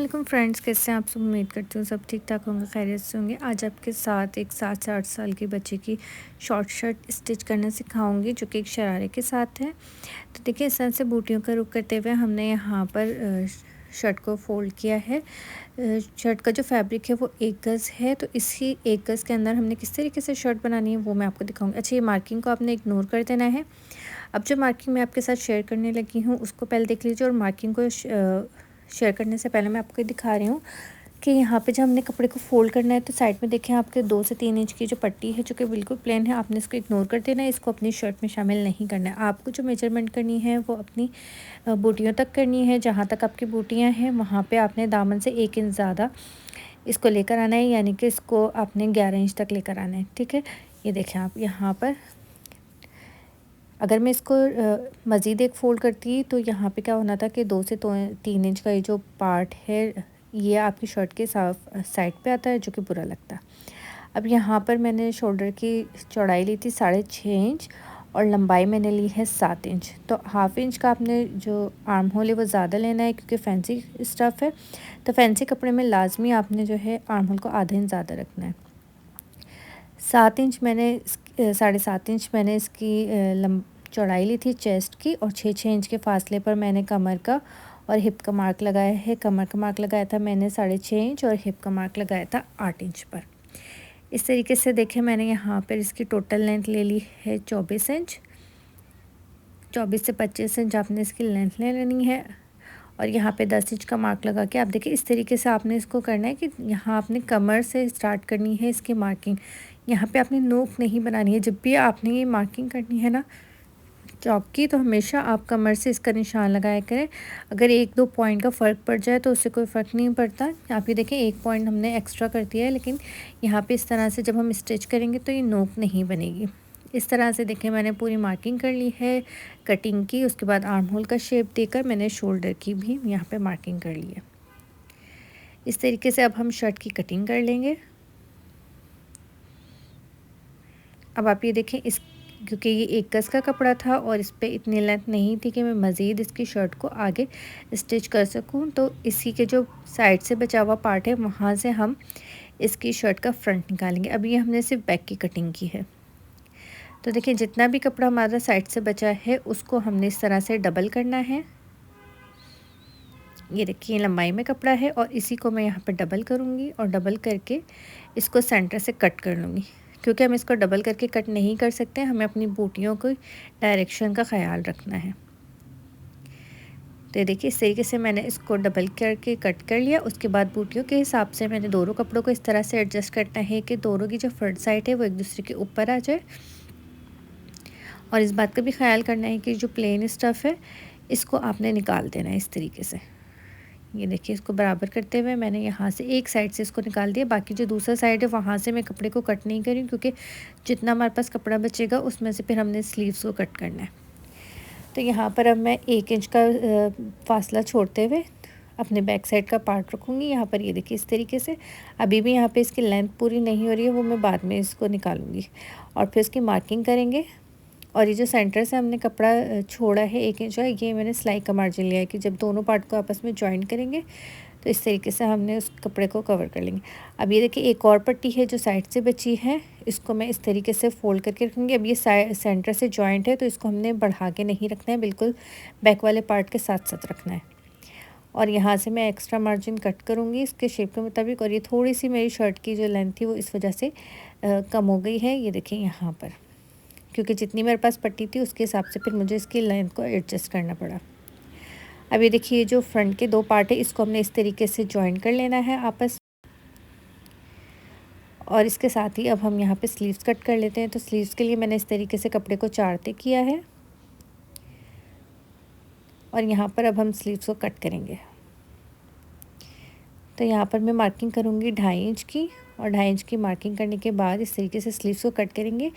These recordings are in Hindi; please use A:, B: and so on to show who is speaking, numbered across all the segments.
A: वालेकुम फ्रेंड्स, कैसे हैं आप सब। उम्मीद करती हूँ सब ठीक ठाक होंगे, खैरियत से होंगे। आज आपके साथ एक 7 से 8 साल के बच्चे की शॉर्ट शर्ट स्टिच करना सिखाऊंगी, जो कि एक शरारे के साथ है। तो देखिए, इस तरह से बूटियों का रुख करते हुए हमने यहाँ पर शर्ट को फ़ोल्ड किया है। शर्ट का जो फैब्रिक है वो 1 गज़ है, तो इसी 1 गज़ के अंदर हमने किस तरीके से शर्ट बनानी है वो मैं आपको दिखाऊंगी। अच्छा, ये मार्किंग को आपने इग्नोर कर देना है। अब जो मार्किंग मैं आपके साथ शेयर करने लगी हूँ उसको पहले देख लीजिए, और मार्किंग को शेयर करने से पहले मैं आपको दिखा रही हूँ कि यहाँ पे जब हमने कपड़े को फ़ोल्ड करना है तो साइड में देखें आपके 2 से 3 इंच की जो पट्टी है, जो कि बिल्कुल प्लेन है, आपने इसको इग्नोर कर देना है। इसको अपनी शर्ट में शामिल नहीं करना है। आपको जो मेजरमेंट करनी है वो अपनी बूटियों तक करनी है। जहाँ तक आपकी बूटियाँ हैं वहाँ पे आपने दामन से 1 इंच ज़्यादा इसको लेकर आना है, यानी कि इसको आपने 11 इंच तक लेकर आना है। ठीक है, ये देखें आप यहाँ पर। अगर मैं इसको मज़ीद एक फ़ोल्ड करती तो यहाँ पे क्या होना था कि 2 से 3 इंच का ये जो पार्ट है ये आपकी शर्ट के साइड पे आता है, जो कि बुरा लगता है। अब यहाँ पर मैंने शोल्डर की चौड़ाई ली थी 6.5 इंच और लंबाई मैंने ली है 7 इंच। तो हाफ़ इंच का आपने जो आर्म होल है वो ज़्यादा लेना है, क्योंकि फैंसी स्टफ़ है। तो फैंसी कपड़े में लाजमी आपने जो है आर्म होल को आधा इंच ज़्यादा रखना है। 7 इंच मैंने 7.5 इंच मैंने इसकी चौड़ाई ली थी चेस्ट की, और 6 इंच के फासले पर मैंने कमर का और हिप का मार्क लगाया है। कमर का मार्क लगाया था मैंने 6.5 इंच और हिप का मार्क लगाया था 8 इंच पर। इस तरीके से देखें, मैंने यहाँ पर इसकी टोटल लेंथ ले ली है 24 इंच। 24 से 25 इंच आपने इसकी लेंथ ले लेनी है, और यहाँ पे 10 इंच का मार्क लगा के आप देखिए इस तरीके से आपने इसको करना है कि यहाँ आपने कमर से स्टार्ट करनी है इसकी मार्किंग। यहाँ पे आपने नोक नहीं बनानी है। जब भी आपने ये मार्किंग करनी है ना चौक की, तो हमेशा आप कमर से इसका निशान लगाया करें। अगर 1-2 पॉइंट का फ़र्क पड़ जाए तो उससे कोई फ़र्क नहीं पड़ता। आप ये देखें, 1 पॉइंट हमने एक्स्ट्रा कर दिया है, लेकिन यहाँ पे इस तरह से जब हम स्टिच करेंगे तो ये नोक नहीं बनेगी। इस तरह से देखें, मैंने पूरी मार्किंग कर ली है कटिंग की। उसके बाद आर्म होल का शेप देकर मैंने शोल्डर की भी यहाँ पे मार्किंग कर ली है। इस तरीके से अब हम शर्ट की कटिंग कर लेंगे। अब आप ये देखें, इस क्योंकि ये 1 गज़ का कपड़ा था और इस पे इतनी लेंथ नहीं थी कि मैं मज़ीद इसकी शर्ट को आगे स्टिच कर सकूं, तो इसी के जो साइड से बचा हुआ पार्ट है वहाँ से हम इसकी शर्ट का फ्रंट निकालेंगे। अभी ये हमने सिर्फ बैक की कटिंग की है। तो देखिए, जितना भी कपड़ा हमारा साइड से बचा है उसको हमने इस तरह से डबल करना है। ये देखिए, लंबाई में कपड़ा है और इसी को मैं यहाँ पर डबल करूँगी, और डबल करके इसको सेंटर से कट कर लूँगी। क्योंकि हम इसको डबल करके कट नहीं कर सकते, हमें अपनी बूटियों को डायरेक्शन का ख्याल रखना है। तो देखिए, इस तरीके से मैंने इसको डबल करके कट कर लिया। उसके बाद बूटियों के हिसाब से मैंने दोनों कपड़ों को इस तरह से एडजस्ट करना है कि दोनों की जो फ्रंट साइड है वो एक दूसरे के ऊपर आ जाए। और इस बात का भी ख्याल करना है कि जो प्लेन स्टफ़ है इसको आपने निकाल देना है इस तरीके से। ये देखिए, इसको बराबर करते हुए मैंने यहाँ से एक साइड से इसको निकाल दिया। बाकी जो दूसरा साइड है वहाँ से मैं कपड़े को कट नहीं करी, क्योंकि जितना हमारे पास कपड़ा बचेगा उसमें से फिर हमने स्लीव्स को कट करना है। तो यहाँ पर अब मैं 1 इंच का फासला छोड़ते हुए अपने बैक साइड का पार्ट रखूँगी। यहाँ पर ये देखिए इस तरीके से। अभी भी यहाँ पे इसकी लेंथ पूरी नहीं हो रही है, वो मैं बाद में इसको निकालूँगी और फिर इसकी मार्किंग करेंगे। और ये जो सेंटर से हमने कपड़ा छोड़ा है 1 इंच का, ये मैंने सिलाई का मार्जिन लिया है कि जब दोनों पार्ट को आपस में जॉइन करेंगे तो इस तरीके से हमने उस कपड़े को कवर कर लेंगे। अब ये देखिए, एक और पट्टी है जो साइड से बची है, इसको मैं इस तरीके से फ़ोल्ड करके रखूँगी। अब ये सेंटर से जॉइंट है तो इसको हमने बढ़ा के नहीं रखना है, बिल्कुल बैक वाले पार्ट के साथ साथ रखना है। और यहाँ से मैं एक्स्ट्रा मार्जिन कट करूँगी इसके शेप के मुताबिक। और ये थोड़ी सी मेरी शर्ट की जो लेंथ थी वो इस वजह से कम हो गई है। ये देखिए यहाँ पर, क्योंकि जितनी मेरे पास पट्टी थी उसके हिसाब से फिर मुझे इसकी लेंथ को एडजस्ट करना पड़ा। अब ये देखिए, जो फ्रंट के 2 पार्ट है इसको हमने इस तरीके से जॉइन कर लेना है आपस। और इसके साथ ही अब हम यहाँ पे स्लीव्स कट कर लेते हैं। तो स्लीव्स के लिए मैंने इस तरीके से कपड़े को 4 ते किया है, और यहाँ पर अब हम स्लीव्स को कट करेंगे। तो यहाँ पर मैं मार्किंग करूँगी 2.5 इंच की, और 2.5 इंच की मार्किंग करने के बाद इस तरीके से स्लीव्स को कट करेंगे।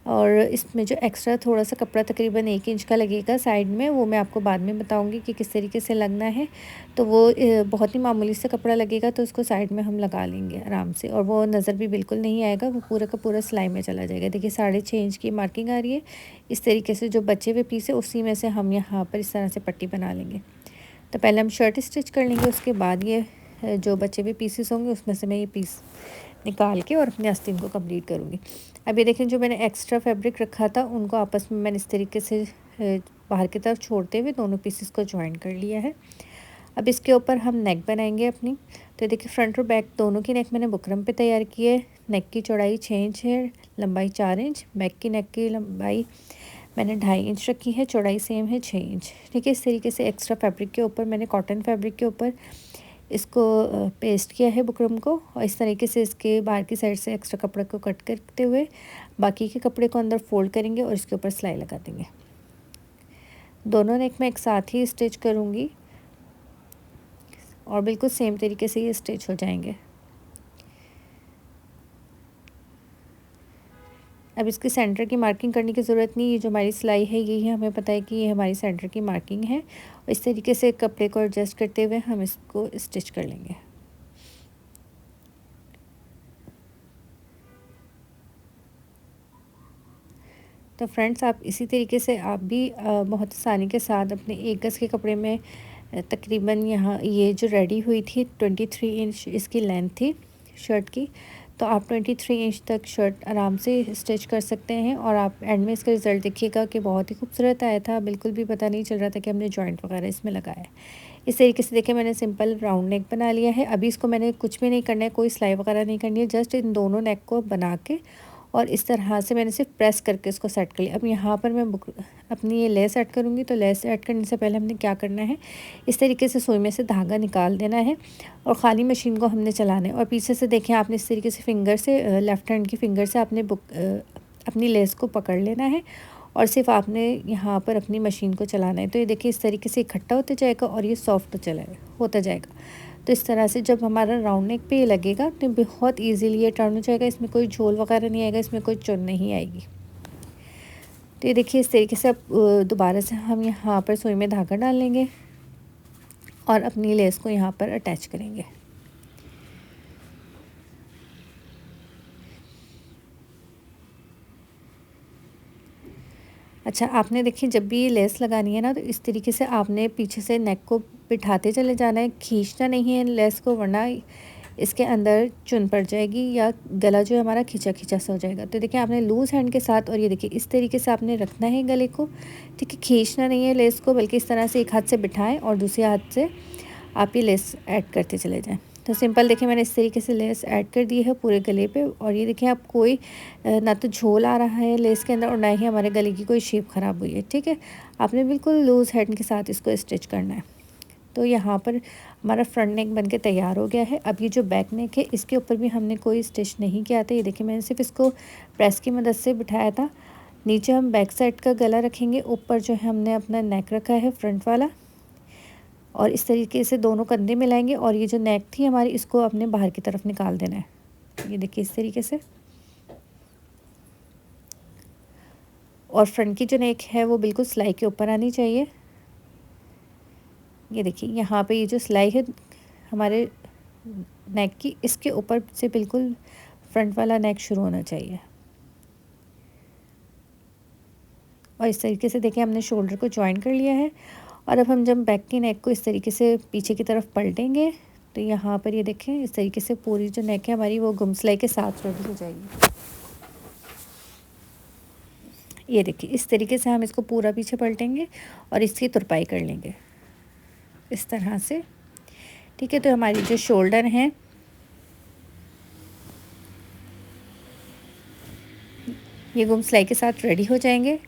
A: और इसमें जो एक्स्ट्रा थोड़ा सा कपड़ा तकरीबन 1 इंच का लगेगा साइड में, वो मैं आपको बाद में बताऊंगी कि किस तरीके से लगना है। तो वो बहुत ही मामूली सा कपड़ा लगेगा, तो उसको साइड में हम लगा लेंगे आराम से, और वो नज़र भी बिल्कुल नहीं आएगा, वो पूरा का पूरा सिलाई में चला जाएगा। देखिए, 6.5 इंच की मार्किंग आ रही है। इस तरीके से जो बचे हुए पीस है उसी में से हम यहाँ पर इस तरह से पट्टी बना लेंगे। तो पहले हम शर्ट स्टिच कर लेंगे, उसके बाद ये जो बचे हुए पीसेस होंगे उसमें से मैं ये पीस निकाल के और अपने आस्तीन को कंप्लीट करूँगी। अब ये देखें, जो मैंने एक्स्ट्रा फैब्रिक रखा था उनको आपस में मैंने इस तरीके से बाहर की तरफ छोड़ते हुए दोनों पीसेस को जॉइन कर लिया है। अब इसके ऊपर हम नेक बनाएंगे अपनी। तो देखिए, फ्रंट और बैक दोनों की नेक मैंने बुकरम पे तैयार की है। नेक की चौड़ाई 6 इंच है, लंबाई 4 इंच। बैक की नेक की लंबाई मैंने 2.5 इंच रखी है, चौड़ाई सेम है 6 इंच। ठीक है, इस तरीके से एक्स्ट्रा फैब्रिक के ऊपर मैंने कॉटन फैब्रिक के ऊपर इसको पेस्ट किया है बुकरम को, और इस तरीके से इसके बाहर की साइड से एक्स्ट्रा कपड़े को कट करते हुए बाकी के कपड़े को अंदर फोल्ड करेंगे और इसके ऊपर सिलाई लगा देंगे। दोनों नेक में एक साथ ही स्टिच करूँगी और बिल्कुल सेम तरीके से ये स्टिच हो जाएंगे। अब इसके सेंटर की मार्किंग करने की ज़रूरत नहीं, ये जो हमारी सिलाई है यही है, हमें पता है कि ये हमारी सेंटर की मार्किंग है। और इस तरीके से कपड़े को एडजस्ट करते हुए हम इसको स्टिच कर लेंगे। तो फ्रेंड्स, आप इसी तरीके से आप भी बहुत आसानी के साथ अपने 1 गज़ के कपड़े में तकरीबन यहाँ ये जो रेडी हुई थी 23 इंच इसकी लेंथ थी शर्ट की, तो आप 23 इंच तक शर्ट आराम से स्टिच कर सकते हैं। और आप एंड में इसका रिज़ल्ट देखिएगा कि बहुत ही खूबसूरत आया था, बिल्कुल भी पता नहीं चल रहा था कि हमने जॉइंट वगैरह इसमें लगाया है। इस तरीके से देखिए, मैंने सिंपल राउंड नेक बना लिया है। अभी इसको मैंने कुछ भी नहीं करना है, कोई सिलाई वगैरह नहीं करनी है, जस्ट इन दोनों नेक को बना के और इस तरह से मैंने सिर्फ प्रेस करके इसको सेट कर लिया। अब यहाँ पर मैं अपनी ये लेस ऐड करूँगी। तो लेस ऐड करने से पहले हमने क्या करना है, इस तरीके से सुई में से धागा निकाल देना है और ख़ाली मशीन को हमने चलाना है। और पीछे से देखें, आपने इस तरीके से फिंगर से लेफ़्ट हैंड की फिंगर से आपने अपनी लेस को पकड़ लेना है और सिर्फ आपने यहाँ पर अपनी मशीन को चलाना है। तो ये देखिए, इस तरीके से इकट्ठा होता जाएगा और ये सॉफ्ट होता जाएगा। तो इस तरह से जब हमारा राउंड नेक पे ये लगेगा तो बहुत इजीली ये टर्न हो जाएगा, इसमें कोई झोल वगैरह नहीं आएगा, इसमें कोई चुन नहीं आएगी। तो ये देखिए, इस तरीके से अब दोबारा से हम यहाँ पर सुई में धागा डाल लेंगे और अपनी लेस को यहाँ पर अटैच करेंगे। अच्छा, आपने देखिए, जब भी ये लेस लगानी है ना, तो इस तरीके से आपने पीछे से नेक को बिठाते चले जाना है, खींचना नहीं है लेस को, वरना इसके अंदर चुन पड़ जाएगी या गला जो है हमारा खींचा खींचा सा हो जाएगा। तो देखिए, आपने लूज़ हैंड के साथ, और ये देखिए इस तरीके से आपने रखना है गले को। ठीक है, खींचना नहीं है लेस को, बल्कि इस तरह से एक हाथ से बिठाएं और दूसरे हाथ से आप ये लेस ऐड करते चले जाएं। तो सिंपल देखिए, मैंने इस तरीके से लेस ऐड कर दी है पूरे गले पे। और ये देखिए, आप कोई ना तो झोल आ रहा है लेस के अंदर और ना ही हमारे गले की कोई शेप ख़राब हुई है। ठीक है, आपने बिल्कुल लूज़ हैंड के साथ इसको स्टिच करना है। तो यहाँ पर हमारा फ्रंट नेक बनके तैयार हो गया है। अब ये जो बैक नेक है, इसके ऊपर भी हमने कोई स्टिच नहीं किया था। ये देखिए, मैंने सिर्फ इसको प्रेस की मदद से बिठाया था। नीचे हम बैक साइड का गला रखेंगे, ऊपर जो है हमने अपना नेक रखा है फ्रंट वाला, और इस तरीके से दोनों कंधे मिलाएंगे और ये जो नेक थी हमारी, इसको अपने बाहर की तरफ निकाल देना है। ये देखिए, इस तरीके से। और फ्रंट की जो नेक है वो बिल्कुल सिलाई के ऊपर आनी चाहिए। ये देखिए, यहाँ पे ये जो सिलाई है हमारे नेक की, इसके ऊपर से बिल्कुल फ्रंट वाला नेक शुरू होना चाहिए। और इस तरीके से देखिए, हमने शोल्डर को जॉइन कर लिया है। और अब हम जब बैक की नेक को इस तरीके से पीछे की तरफ पलटेंगे, तो यहाँ पर ये देखें, इस तरीके से पूरी जो नेक है हमारी वो गुम सिलाई के साथ रेडी हो जाएगी। ये देखिए, इस तरीके से हम इसको पूरा पीछे पलटेंगे और इसकी तुरपाई कर लेंगे इस तरह से। ठीक है, तो हमारी जो शोल्डर हैं ये गुम सिलाई के साथ रेडी हो जाएंगे।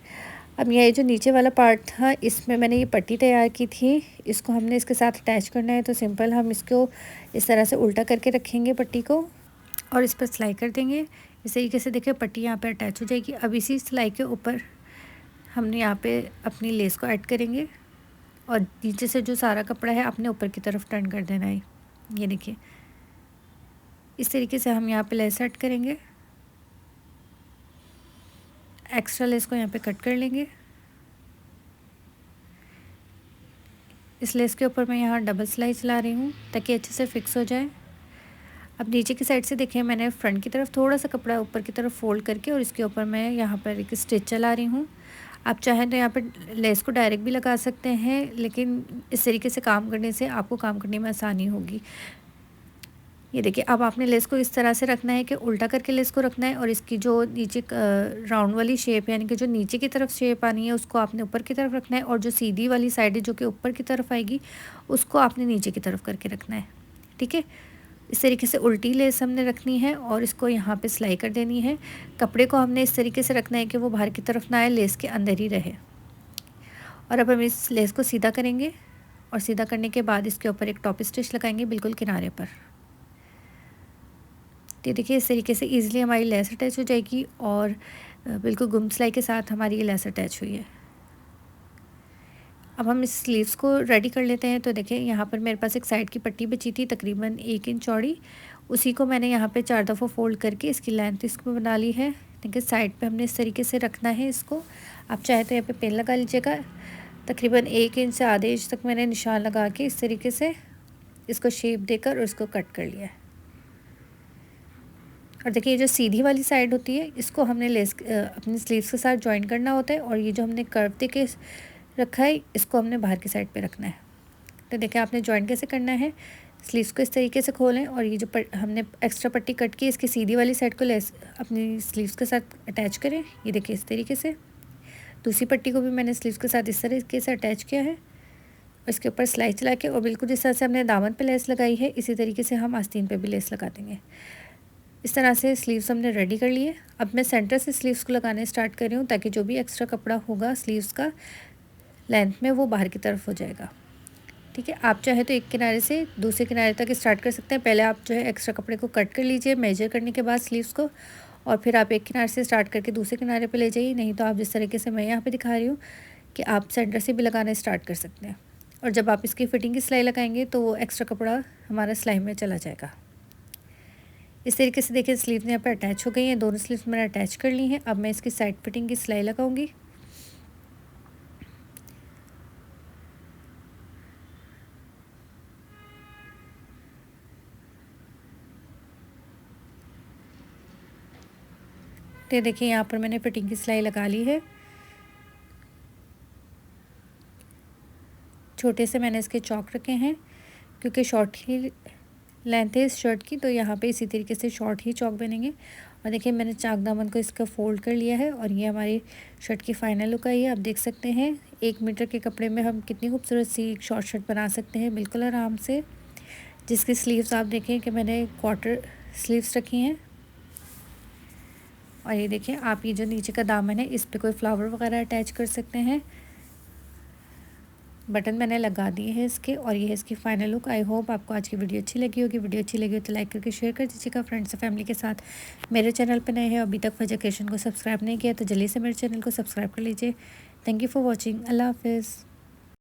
A: अब ये जो नीचे वाला पार्ट था, इसमें मैंने ये पट्टी तैयार की थी, इसको हमने इसके साथ अटैच करना है। तो सिंपल हम इसको इस तरह से उल्टा करके रखेंगे पट्टी को और इस पर सिलाई कर देंगे। इस तरीके से देखिए, पट्टी यहाँ पे अटैच हो जाएगी। अब इसी सिलाई के ऊपर हमने यहाँ पे अपनी लेस को ऐड करेंगे और नीचे से जो सारा कपड़ा है अपने ऊपर की तरफ टर्न कर देना है। ये देखिए, इस तरीके से हम यहाँ पे लेस ऐड करेंगे। एक्स्ट्रा लेस को यहाँ पे कट कर लेंगे। इस लेस के ऊपर मैं यहाँ डबल सिलाई चला रही हूँ ताकि अच्छे से फिक्स हो जाए। अब नीचे की साइड से देखिए, मैंने फ्रंट की तरफ थोड़ा सा कपड़ा ऊपर की तरफ फोल्ड करके और इसके ऊपर मैं यहाँ पर एक स्टिच चला रही हूँ। आप चाहें तो यहाँ पर लेस को डायरेक्ट भी लगा सकते हैं, लेकिन इस तरीके से काम करने से आपको काम करने में आसानी होगी। ये देखिए, अब आपने लेस को इस तरह से रखना है कि उल्टा करके लेस को रखना है और इसकी जो नीचे राउंड वाली शेप यानी कि जो नीचे की तरफ शेप आनी है उसको आपने ऊपर की तरफ रखना है, और जो सीधी वाली साइड है जो कि ऊपर की तरफ आएगी उसको आपने नीचे की तरफ करके रखना है। ठीक है, इस तरीके से उल्टी लेस हमने रखनी है और इसको यहाँ पे सिलाई कर देनी है। कपड़े को हमने इस तरीके से रखना है कि वो बाहर की तरफ ना आए, लेस के अंदर ही रहे। और अब हम इस लेस को सीधा करेंगे और सीधा करने के बाद इसके ऊपर एक टॉप स्टिच लगाएंगे बिल्कुल किनारे पर। तो देखिए, इस तरीके से ईज़िली हमारी लेस अटैच हो जाएगी और बिल्कुल गुम सिलाई के साथ हमारी ये लेस अटैच हुई है। अब हम इस स्लीव्स को रेडी कर लेते हैं। तो देखिए, यहाँ पर मेरे पास एक साइड की पट्टी बची थी तकरीबन 1 इंच चौड़ी, उसी को मैंने यहाँ पे 4 दफ़ा फ़ोल्ड करके इसकी लेंथ इसको बना ली है। देखिए, साइड पे हमने इस तरीके से रखना है इसको। आप चाहे तो यहाँ पे पेन लगा लीजिएगा। तकरीबन 1 इंच से आधे इंच तक मैंने निशान लगा के इस तरीके से इसको शेप देकर और इसको कट कर लिया है। और देखिए, ये जो सीधी वाली साइड होती है इसको हमने लेस अपनी स्लीव्स के साथ जॉइन करना होता है, और ये जो हमने कर्व दे के रखा है इसको हमने बाहर की साइड पे रखना है। तो देखिए, आपने जॉइन कैसे करना है, स्लीव्स को इस तरीके से खोलें और ये जो हमने एक्स्ट्रा पट्टी कट की इसकी सीधी वाली साइड को लेस अपनी स्लीव्स के साथ अटैच करें। ये देखिए, इस तरीके से दूसरी पट्टी को भी मैंने स्लीव्स के साथ इस तरीके से अटैच किया है और इसके ऊपर सिलाई चला के, और बिल्कुल जिस तरह से हमने दामन पे लेस लगाई है इसी तरीके से हम आस्तीन पे भी लेस लगा देंगे। इस तरह से स्लीव्स हमने रेडी कर लिए। अब मैं सेंटर से स्लीव्स को लगाने स्टार्ट कर रही हूँ ताकि जो भी एक्स्ट्रा कपड़ा होगा स्लीव्स का लेंथ में वो बाहर की तरफ हो जाएगा। ठीक है, आप चाहे तो एक किनारे से दूसरे किनारे तक स्टार्ट कर सकते हैं। पहले आप जो है एक्स्ट्रा कपड़े को कट कर लीजिए मेजर करने के बाद स्लीव्स को, और फिर आप एक किनारे से स्टार्ट करके दूसरे किनारे पे ले जाइए। नहीं तो आप जिस तरीके से मैं यहाँ पे दिखा रही हूँ कि आप सेंटर से भी लगाना स्टार्ट कर सकते हैं, और जब आप इसकी फिटिंग की सिलाई लगाएंगे तो वो एक्स्ट्रा कपड़ा हमारा सिलाई में चला जाएगा। इस तरीके से देखिए, स्लीव यहाँ पर अटैच हो गई हैं, दोनों स्लीव्स मैंने अटैच कर ली हैं। अब मैं इसकी साइड फिटिंग की सिलाई लगाऊंगी। तो देखिए, यहाँ पर मैंने फिटिंग की सिलाई लगा ली है। छोटे से मैंने इसके चौक रखे हैं क्योंकि शॉर्ट ही लेंथ है इस शर्ट की, तो यहाँ पे इसी तरीके से शॉर्ट ही चौक बनेंगे। और देखिए, मैंने चाक दामन को इसका फ़ोल्ड कर लिया है और ये हमारी शर्ट की फ़ाइनल लुक आई है। आप देख सकते हैं 1 मीटर के कपड़े में हम कितनी खूबसूरत सी एक शॉर्ट शर्ट बना सकते हैं बिल्कुल आराम से, जिसकी स्लीव्स आप देखें कि मैंने क्वार्टर स्लीव्स रखी हैं। और ये देखिए, आप ये जो नीचे का दामन है इस पर कोई फ्लावर वगैरह अटैच कर सकते हैं। बटन मैंने लगा दिए हैं इसके, और ये है इसकी फ़ाइनल लुक। आई होप आपको आज की वीडियो अच्छी लगी होगी। वीडियो अच्छी लगी हो तो लाइक करके शेयर कर दीजिएगा फ्रेंड्स और फैमिली के साथ। मेरे चैनल पर नए हैं, अभी तक फजर क्रिएशन को सब्सक्राइब नहीं किया तो जल्दी से मेरे चैनल को सब्सक्राइब कर लीजिए। Thank you for watching. अल्लाह हाफिज़।